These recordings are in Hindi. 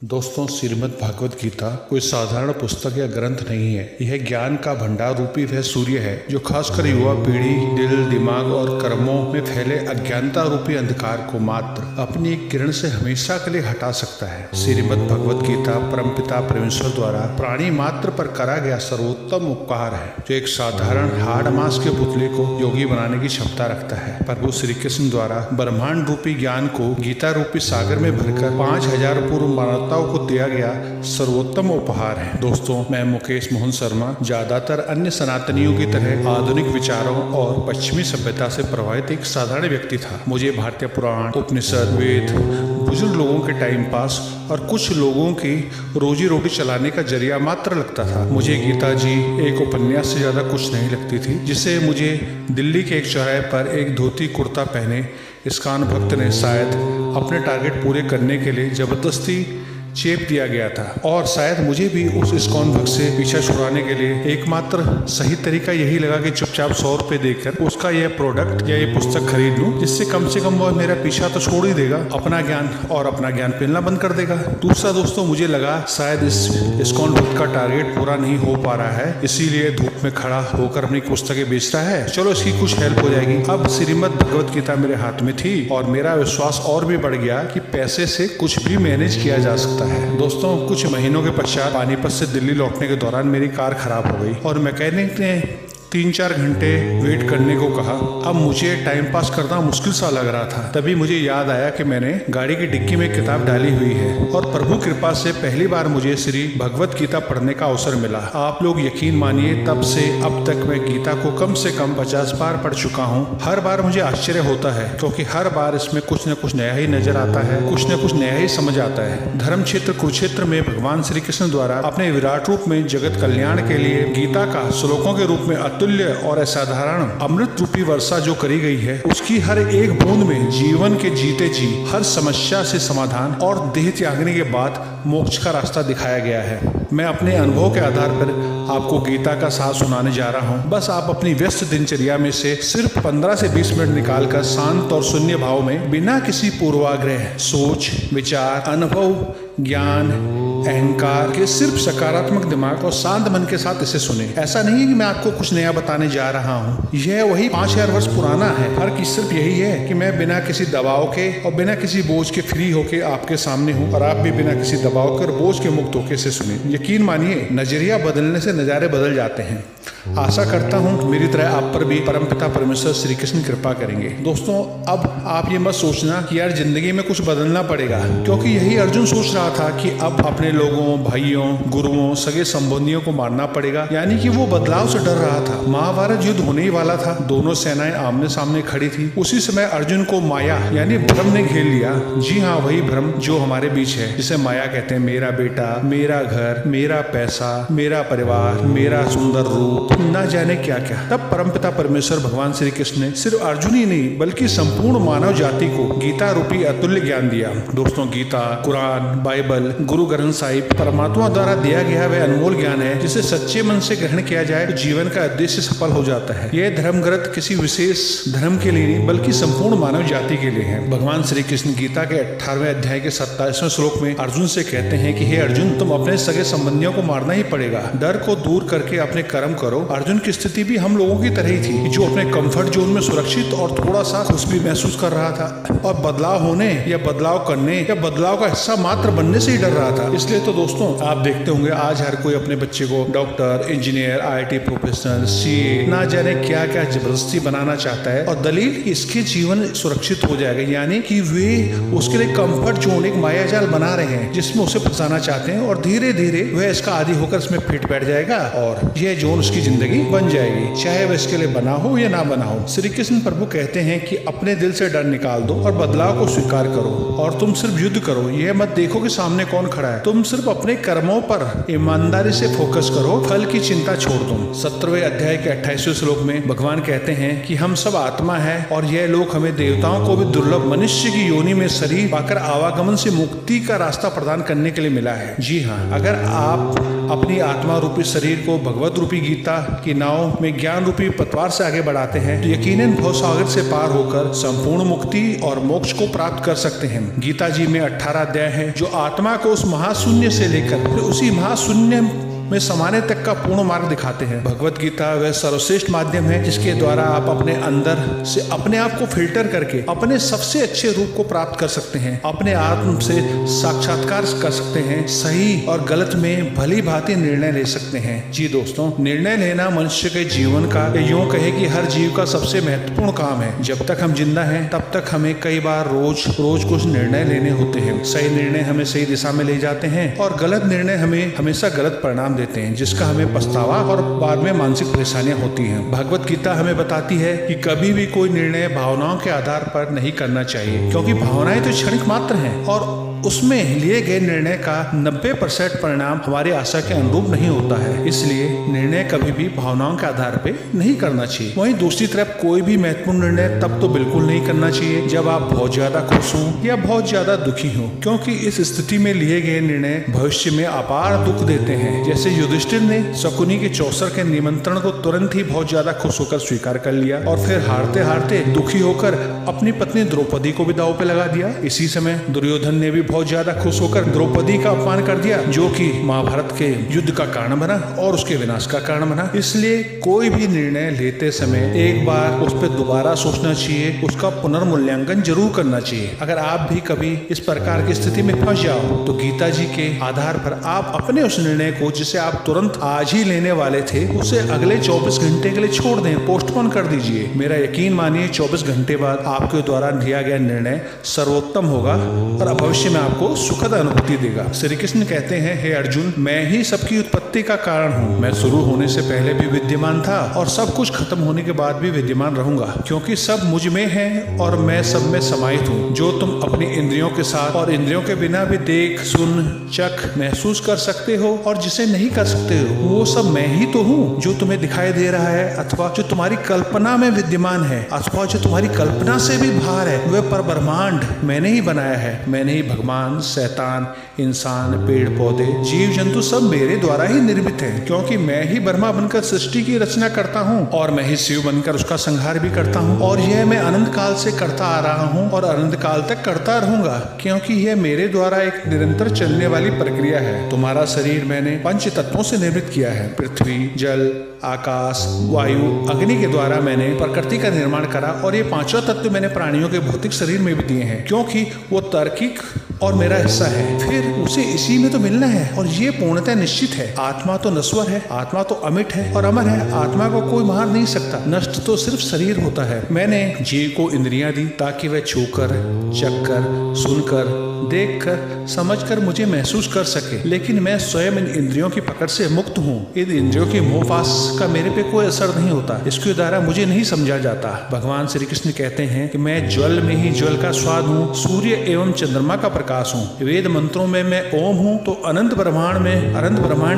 दोस्तों, श्रीमद् भागवत गीता कोई साधारण पुस्तक या ग्रंथ नहीं है। यह ज्ञान का भंडार रूपी वह सूर्य है जो खासकर युवा पीढ़ी, दिल, दिमाग और कर्मों में फैले अज्ञानता रूपी अंधकार को मात्र अपनी एक किरण से हमेशा के लिए हटा सकता है। श्रीमद् भगवत गीता परमपिता परमेश्वर द्वारा प्राणी मात्र पर करा गया सर्वोत्तम उपकार है, जो एक साधारण हाड़ मांस के पुतले को योगी बनाने की क्षमता रखता है। प्रभु श्री कृष्ण द्वारा ब्रह्मांड रूपी ज्ञान को गीता रूपी सागर में भरकर 5000 पूर्व मानवताओं को दिया गया सर्वोत्तम उपहार है। दोस्तों, मैं मुकेश मोहन शर्मा ज्यादातर अन्य सनातनियों की तरह आधुनिक विचारों और पश्चिमी सभ्यता से प्रभावित एक साधारण व्यक्ति था। मुझे भारतीय पुराण, उपनिषद, वेद, बुजुर्ग लोगों के टाइम पास और कुछ लोगों की रोजी रोटी चलाने का जरिया मात्र लगता था। मुझे गीता जी एक उपन्यास से ज्यादा कुछ नहीं लगती थी, जिसे मुझे दिल्ली के एक चौराहे पर एक धोती कुर्ता पहने इस्कॉन भक्त ने शायद अपने टारगेट पूरे करने के लिए जबरदस्ती चेप दिया गया था, और शायद मुझे भी उस इस्कॉन भक्त से पीछा छुड़ाने के लिए एकमात्र सही तरीका यही लगा कि चुपचाप 100 रुपए देकर उसका यह प्रोडक्ट या ये पुस्तक खरीद लूं, जिससे कम से कम वो मेरा पीछा तो छोड़ ही देगा, अपना ज्ञान पेलना बंद कर देगा। दूसरा दोस्तों, मुझे लगा शायद इस इस्कॉन भक्त का टारगेट पूरा नहीं हो पा रहा है, इसीलिए धूप में खड़ा होकर अपनी पुस्तकें बेच रहा है। चलो, इसकी कुछ हेल्प हो जाएगी। अब श्रीमद् भगवत गीता मेरे हाथ में थी और मेरा विश्वास और भी बढ़ गया कि पैसे से कुछ भी मैनेज किया जा सकता है। दोस्तों, कुछ महीनों के पश्चात पानीपत से दिल्ली लौटने के दौरान मेरी कार खराब हो गई और मैकेनिक ने 3-4 घंटे वेट करने को कहा। अब मुझे टाइम पास करना मुश्किल सा लग रहा था। तभी मुझे याद आया कि मैंने गाड़ी की डिक्की में किताब डाली हुई है और प्रभु कृपा से पहली बार मुझे श्री भगवत गीता पढ़ने का अवसर मिला। आप लोग यकीन मानिए, तब से अब तक मैं गीता को कम से कम 50 बार पढ़ चुका हूँ। हर बार मुझे आश्चर्य होता है, क्योंकि हर बार इसमें कुछ न कुछ नया ही नजर आता है, कुछ न कुछ नया ही समझ आता है। धर्म क्षेत्र कुरुक्षेत्र में भगवान श्री कृष्ण द्वारा अपने विराट रूप में जगत कल्याण के लिए गीता का श्लोकों के रूप में और असाधारण अमृत रूपी वर्षा जो करी गई है, उसकी हर एक बूंद में जीवन के जीते जी हर समस्या से समाधान और देह त्यागने के बाद मोक्ष का रास्ता दिखाया गया है। मैं अपने अनुभव के आधार पर आपको गीता का सार सुनाने जा रहा हूँ। बस आप अपनी व्यस्त दिनचर्या में से सिर्फ 15 से 20 मिनट निकालकर शांत और शून्य भाव में बिना किसी पूर्वाग्रह, सोच, विचार, अनुभव, ज्ञान, अहंकार के सिर्फ सकारात्मक दिमाग और शांत मन के साथ इसे सुने। ऐसा नहीं है कि मैं आपको कुछ नया बताने जा रहा हूँ, यह वही 5000 वर्ष पुराना है। फर्क सिर्फ यही है कि मैं बिना किसी दबाव के और बिना किसी बोझ के फ्री होके आपके सामने हूँ, और आप भी बिना किसी दबाव के और बोझ के मुक्त होके इसे सुने। यकीन मानिए, नजरिया बदलने से नजारे बदल जाते हैं। आशा करता हूँ मेरी तरह आप पर भी परमपिता परमेश्वर श्री कृष्ण कृपा करेंगे। दोस्तों, अब आप ये मत सोचना कि यार जिंदगी में कुछ बदलना पड़ेगा, क्योंकि यही अर्जुन सोच रहा था कि अब अपने लोगों, भाइयों, गुरुओं, सगे संबंधियों को मारना पड़ेगा, यानी कि वो बदलाव से डर रहा था। महाभारत युद्ध होने ही वाला था, दोनों सेनाएं आमने सामने खड़ी थी। उसी समय अर्जुन को माया यानी भ्रम ने घेर लिया। जी हाँ, वही भ्रम जो हमारे बीच है, जिसे माया कहते हैं। मेरा बेटा, मेरा घर, मेरा पैसा, मेरा परिवार, मेरा सुंदर रूप, ना जाने क्या क्या। तब परमपिता परमेश्वर भगवान श्री कृष्ण ने सिर्फ अर्जुन ही नहीं बल्कि संपूर्ण मानव जाति को गीता रूपी अतुल्य ज्ञान दिया। दोस्तों, गीता, कुरान, बाइबल, गुरु ग्रंथ साहिब परमात्मा द्वारा दिया गया वह अनमोल ज्ञान है, जिसे सच्चे मन से ग्रहण किया जाए तो जीवन का उद्देश्य सफल हो जाता है। यह धर्म ग्रंथ किसी विशेष धर्म के लिए नहीं बल्कि संपूर्ण मानव जाति के लिए है। भगवान श्री कृष्ण गीता के 18वें अध्याय के 27वें श्लोक में अर्जुन से कहते हैं कि हे अर्जुन, तुम अपने सगे संबंधियों को मारना ही पड़ेगा। डर को दूर करके अपने कर्म करो। अर्जुन की स्थिति भी हम लोगों की तरह ही थी, जो अपने कंफर्ट जोन में सुरक्षित और थोड़ा सा खुश भी महसूस कर रहा था, और बदलाव होने या बदलाव करने या बदलाव का हिस्सा मात्र बनने से ही डर रहा था। इसलिए तो दोस्तों, आप देखते होंगे आज हर कोई अपने बच्चे को doctor, engineer, IIT professional, CA, ना जाने क्या क्या जबरदस्ती बनाना चाहता है, और दलील इसके जीवन सुरक्षित हो जाएगा, यानी कि वे उसके लिए कंफर्ट जोन एक मायाजाल बना रहे हैं जिसमें उसे फंसाना चाहते हैं, और धीरे धीरे वह इसका आदी होकर इसमें फिट बैठ जाएगा और यह जोन उसकी जिंदगी बन जाएगी, चाहे वह इसके लिए बना हो या ना बना हो। श्री कृष्ण प्रभु कहते हैं कि अपने दिल से डर निकाल दो और बदलाव को स्वीकार करो, और तुम सिर्फ युद्ध करो। यह मत देखो कि सामने कौन खड़ा है, तुम सिर्फ अपने कर्मों पर ईमानदारी से फोकस करो, फल की चिंता छोड़ दो। 17वें अध्याय के 28वें श्लोक में भगवान कहते हैं कि हम सब आत्मा है और यह लोक हमें देवताओं को भी दुर्लभ मनुष्य की योनि में शरीर पाकर आवागमन से मुक्ति का रास्ता प्रदान करने के लिए मिला है। जी हाँ, अगर आप अपनी आत्मा रूपी शरीर को भगवत रूपी गीता की नाव में ज्ञान रूपी पतवार से आगे बढ़ाते हैं तो यकीनन भवसागर से पार होकर संपूर्ण मुक्ति और मोक्ष को प्राप्त कर सकते हैं। गीता जी में 18 अध्याय है जो आत्मा को उस महाशून्य से लेकर फिर उसी महाशून्य में समाने तक का पूर्ण मार्ग दिखाते हैं। भगवत गीता वह सर्वश्रेष्ठ माध्यम है जिसके द्वारा आप अपने अंदर से अपने आप को फिल्टर करके अपने सबसे अच्छे रूप को प्राप्त कर सकते हैं, अपने आत्म से साक्षात्कार कर सकते हैं, सही और गलत में भली भांति निर्णय ले सकते हैं। जी दोस्तों, निर्णय लेना मनुष्य के जीवन का यूं कहे कि हर जीव का सबसे महत्वपूर्ण काम है। जब तक हम जिंदा हैं तब तक हमें कई बार रोज कुछ निर्णय लेने होते हैं। सही निर्णय हमें सही दिशा में ले जाते हैं और गलत निर्णय हमें हमेशा गलत परिणाम देते हैं, जिसका हमें पछतावा और बाद में मानसिक परेशानियां होती हैं। भगवत गीता हमें बताती है कि कभी भी कोई निर्णय भावनाओं के आधार पर नहीं करना चाहिए, क्योंकि भावनाएं तो क्षणिक मात्र हैं और उसमें लिए गए निर्णय का 90% परिणाम हमारी आशा के अनुरूप नहीं होता है। इसलिए निर्णय कभी भी भावनाओं के आधार पे नहीं करना चाहिए। वहीं दूसरी तरफ कोई भी महत्वपूर्ण निर्णय तब तो बिल्कुल नहीं करना चाहिए जब आप बहुत ज्यादा खुश हो या बहुत ज्यादा दुखी हो, क्योंकि इस स्थिति में लिए गए निर्णय भविष्य में अपार दुख देते हैं। जैसे युधिष्ठिर ने शकुनी के चौसर के निमंत्रण को तुरंत ही बहुत ज्यादा खुश होकर स्वीकार कर लिया और फिर हारते हारते दुखी होकर अपनी पत्नी द्रौपदी को भी दांव पे लगा दिया। इसी समय दुर्योधन ने भी बहुत ज्यादा खुश होकर द्रौपदी का अपमान कर दिया, जो कि महाभारत के युद्ध का कारण बना और उसके विनाश का कारण बना। इसलिए कोई भी निर्णय लेते समय एक बार उस पर दोबारा सोचना चाहिए, उसका पुनर्मूल्यांकन जरूर करना चाहिए। अगर आप भी कभी इस प्रकार की स्थिति में फंस जाओ तो गीता जी के आधार पर आप अपने उस निर्णय को जिसे आप तुरंत आज ही लेने वाले थे उसे अगले 24 घंटे के लिए छोड़ दें, पोस्टपोन कर दीजिए। मेरा यकीन मानिए 24 घंटे बाद आपके द्वारा लिया गया निर्णय सर्वोत्तम होगा और भविष्य में आपको सुखद अनुभूति देगा। श्री कृष्ण कहते हैं, हे अर्जुन, मैं ही सबकी उत्पत्ति का कारण हूँ। मैं शुरू होने से पहले भी विद्यमान था और सब कुछ खत्म होने के बाद भी विद्यमान रहूंगा, क्योंकि सब मुझ में है और मैं सब में समाहित हूँ। जो तुम अपनी इंद्रियों के साथ और इंद्रियों के बिना भी देख, सुन, चख, महसूस कर सकते हो और जिसे नहीं कर सकते हो, वो सब मैं ही तो हूँ। जो तुम्हें दिखाई दे रहा है अथवा जो तुम्हारी कल्पना में विद्यमान है अथवा जो तुम्हारी कल्पना से भी बाहर है, वह पर ब्रह्मांड मैंने ही बनाया है। मैंने ही भगवान, शैतान, इंसान, पेड़ पौधे, जीव जंतु सब मेरे द्वारा ही निर्मित हैं, क्योंकि मैं ही ब्रह्मा बनकर सृष्टि की रचना करता हूँ और मैं ही शिव बनकर उसका संहार भी करता हूँ। और यह मैं अनंत काल से करता आ रहा हूँ और अनंत काल तक करता रहूंगा, क्योंकि यह मेरे द्वारा एक निरंतर चलने वाली प्रक्रिया है। तुम्हारा शरीर मैंने पंच तत्वों से निर्मित किया है। पृथ्वी, जल, आकाश, वायु, अग्नि के द्वारा मैंने प्रकृति का निर्माण करा और ये पांचों तत्व मैंने प्राणियों के भौतिक शरीर में भी दिए हैं, क्योंकि वो तार्किक और मेरा हिस्सा है। फिर उसे इसी में तो मिलना है और ये पूर्णतः निश्चित है। आत्मा तो नश्वर है, आत्मा तो अमिट है और अमर है। आत्मा को कोई मार नहीं सकता, नष्ट तो सिर्फ शरीर होता है। मैंने जीव को इंद्रियां दी ताकि वह छूकर, चखकर, सुनकर, देखकर, समझकर मुझे महसूस कर सके, लेकिन मैं स्वयं इन इंद्रियों की पकड़ से मुक्त हूँ। इन इंद्रियों की मोहपास का मेरे पे कोई असर नहीं होता, इसके द्वारा मुझे नहीं समझा जाता। भगवान श्री कृष्ण कहते हैं कि मैं ज्वल में ही ज्वल का स्वाद हूँ, सूर्य एवं चंद्रमा का प्रकाश हूँ। वेद मंत्रों में मैं ओम हूँ तो अनंत ब्रह्मांड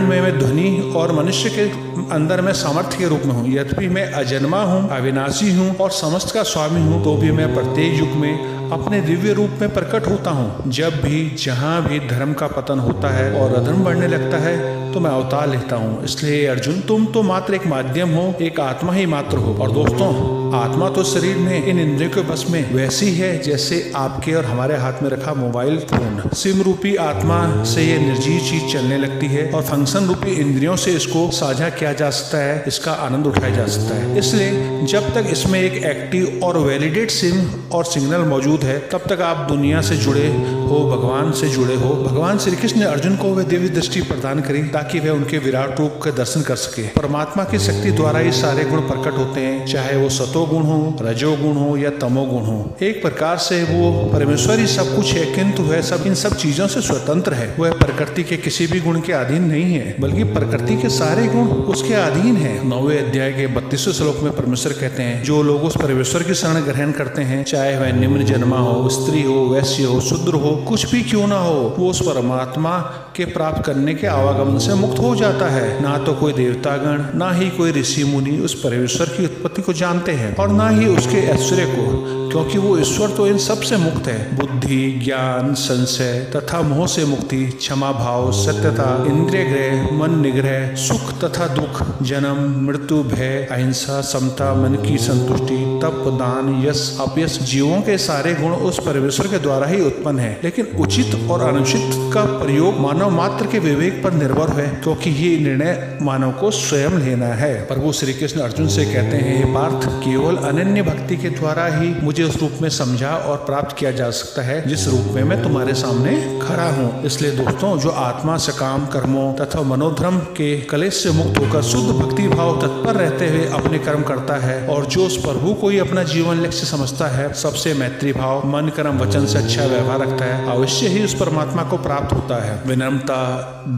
में मैं ध्वनि और मनुष्य के अंदर मैं सामर्थ्य के रूप में हूँ। यद्यपि मैं अजन्मा हूँ, अविनाशी हूँ और समस्त का स्वामी हूँ, तो भी मैं प्रत्येक युग में अपने दिव्य रूप में प्रकट होता हूँ। जब भी जहाँ भी धर्म का पतन होता है और अधर्म बढ़ने लगता है तो मैं अवतार लेता हूँ। इसलिए अर्जुन, तुम तो मात्र एक माध्यम हो, एक आत्मा ही मात्र हो। और दोस्तों, आत्मा तो शरीर में इन इंद्रियों के बस में वैसी है जैसे आपके और हमारे हाथ में रखा मोबाइल फोन। सिम रूपी आत्मा से ये निर्जीव चीज चलने लगती है और फंक्शन रूपी इंद्रियों से इसको साझा किया जा सकता है, इसका आनंद उठाया जा सकता है। इसलिए जब तक इसमें एक एक्टिव और वैलिडेट सिम और सिग्नल मौजूद है तब तक आप दुनिया से जुड़े हो, भगवान से जुड़े हो। भगवान श्री कृष्ण ने अर्जुन को वह दिव्य दृष्टि प्रदान करी ताकि ताकि वह उनके विराट रूप के दर्शन कर सके। परमात्मा की शक्ति द्वारा ही सारे गुण प्रकट होते हैं, चाहे वो सतोगुण हो, रजोगुण हो या तमोगुण हो। एक प्रकार से वो परमेश्वर ही सब कुछ है, किंतु वह सब इन सब चीजों से स्वतंत्र है। वह प्रकृति के किसी भी गुण के अधीन नहीं है, बल्कि प्रकृति के सारे गुण उसके अधीन है। 9वें अध्याय के 32वें श्लोक में परमेश्वर कहते हैं, जो लोग उस परमेश्वर की शरण ग्रहण करते हैं, चाहे वह निम्न जन्मा हो, स्त्री हो, वैश्य हो, शूद्र हो, कुछ भी क्यों ना हो, वो उस परमात्मा के प्राप्त करने के आवागमन से मुक्त हो जाता है। ना तो कोई देवतागण, ना ही कोई ऋषि मुनि उस परमेश्वर की उत्पत्ति को जानते हैं और ना ही उसके ऐश्वर्य को, क्योंकि वो ईश्वर तो इन सब से मुक्त है। बुद्धि, ज्ञान, संशय तथा मोह से मुक्ति, क्षमा भाव, सत्यता, इंद्रिय ग्रह, मन निग्रह, सुख तथा दुख, जन्म, मृत्यु, भय, अहिंसा, समता, मन की संतुष्टि, तप, दान, यश, अपयश, जीवों के सारे गुण उस परमेश्वर के द्वारा ही उत्पन्न है। लेकिन उचित और अनुचित का प्रयोग मानव मात्र के विवेक पर निर्भर है, क्योंकि ये निर्णय मानव को स्वयं लेना है। प्रभु श्री कृष्ण अर्जुन से कहते हैं, हे पार्थ, केवल अनन्य भक्ति के द्वारा ही मुझे उस रूप में समझा और प्राप्त किया जा सकता है जिस रूप में मैं तुम्हारे सामने खड़ा हूँ। इसलिए दोस्तों, जो आत्मा सकाम कर्मों तथा मनोधर्म के कलेश से मुक्त होकर शुद्ध भक्ति भाव तत्पर रहते हुए अपने कर्म करता है और जो उस प्रभु को ही अपना जीवन लक्ष्य समझता है, सबसे मैत्री भाव, मन कर्म वचन से अच्छा व्यवहार रखता है, अवश्य ही उस परमात्मा को प्राप्त होता है। विनम्रता,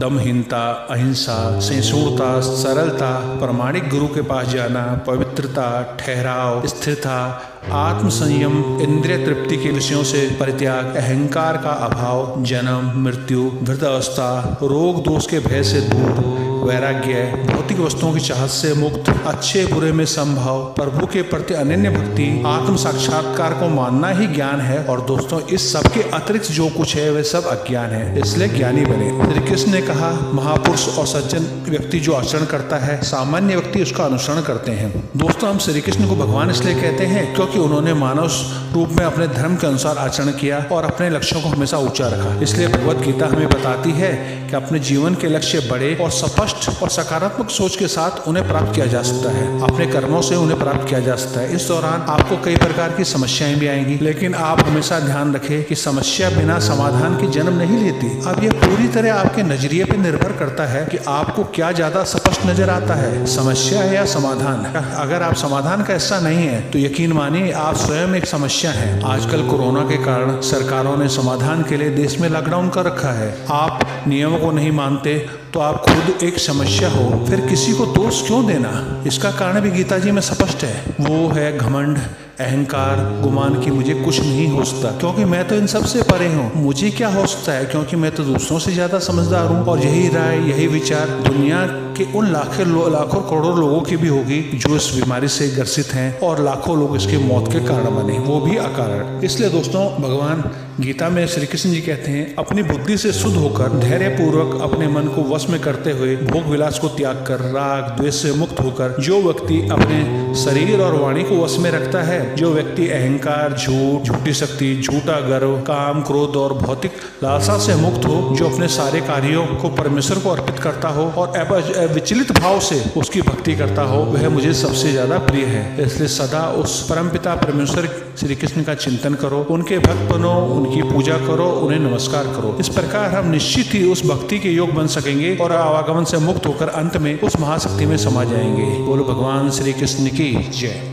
दमहीनता, अहिंसा, सहिष्णुता, सरलता, प्रामाणिक गुरु के पास जाना, पवित्रता, ठहराव, स्थिरता, आत्म संयम, इंद्रिय तृप्ति के विषयों से परित्याग, अहंकार का अभाव, जन्म, मृत्यु, वृद्धावस्था, रोग दोष के भय से दूर, वैराग्य, भौतिक वस्तुओं की चाहत से मुक्त, अच्छे बुरे में समभाव, प्रभु के प्रति अनन्य भक्ति, आत्म साक्षात्कार को मानना ही ज्ञान है। और दोस्तों, इस सब के अतिरिक्त जो कुछ है वह सब अज्ञान है, इसलिए ज्ञानी बने। श्री कृष्ण ने कहा, महापुरुष और सज्जन व्यक्ति जो आचरण करता है, सामान्य व्यक्ति उसका अनुसरण करते हैं। दोस्तों, हम श्री कृष्ण को भगवान इसलिए कहते हैं क्योंकि उन्होंने मानव रूप में अपने धर्म के अनुसार आचरण किया और अपने लक्ष्यों को हमेशा ऊंचा रखा। इसलिए भगवत गीता हमें बताती है कि अपने जीवन के लक्ष्य बड़े और स्पष्ट और सकारात्मक सोच के साथ उन्हें प्राप्त किया जा सकता है। अपने कर्मों से उन्हें प्राप्त किया जा सकता है। इस दौरान आपको कई प्रकार की समस्याएं भी आएंगी, लेकिन आप हमेशा ध्यान रखें कि समस्या बिना समाधान के जन्म नहीं लेती। अब यह पूरी तरह आपके नजरिए पर निर्भर करता है कि आपको क्या ज्यादा स्पष्ट नजर आता है, समस्या या समाधान। अगर आप समाधान का हिस्सा नहीं है तो यकीन मानिए आप स्वयं एक समस्या है। आजकल कोरोना के कारण सरकारों ने समाधान के लिए देश में लॉकडाउन कर रखा है। आप नियमों को नहीं मानते तो आप खुद एक समस्या हो, फिर किसी को दोष क्यों देना? इसका कारण भी गीता जी में स्पष्ट है, वो है घमंड, अहंकार, गुमान कि मुझे कुछ नहीं हो सकता क्योंकि मैं तो इन सब से परे हूँ। मुझे क्या हो सकता है क्योंकि मैं तो दूसरों से ज्यादा समझदार हूँ। और यही राय, यही विचार दुनिया के उन लाखों करोड़ों लोगों की भी होगी जो इस बीमारी से ग्रसित हैं और लाखों लोग इसके मौत के कारण बने, वो भी अकारण। इसलिए दोस्तों, भगवान गीता में श्री कृष्ण जी कहते हैं, अपनी बुद्धि से शुद्ध होकर धैर्य पूर्वक अपने मन को वश में करते हुए भोग विलास को त्याग कर राग द्वेष से मुक्त होकर जो व्यक्ति अपने शरीर और वाणी को वश में रखता है, जो व्यक्ति अहंकार, झूठ, झूठी शक्ति, झूठा गर्व, काम, क्रोध और भौतिक लालसा से मुक्त हो, जो अपने सारे कार्यों को परमेश्वर को अर्पित करता हो और विचलित भाव से उसकी भक्ति करता हो, वह मुझे सबसे ज्यादा प्रिय है। इसलिए सदा उस परमपिता परमेश्वर श्री कृष्ण का चिंतन करो, उनके भक्त बनो, उनकी पूजा करो, उन्हें नमस्कार करो। इस प्रकार हम निश्चित ही उस भक्ति के योग बन सकेंगे और आवागमन से मुक्त होकर अंत में उस महाशक्ति में समा जाएंगे। बोलो भगवान श्री कृष्ण की जय।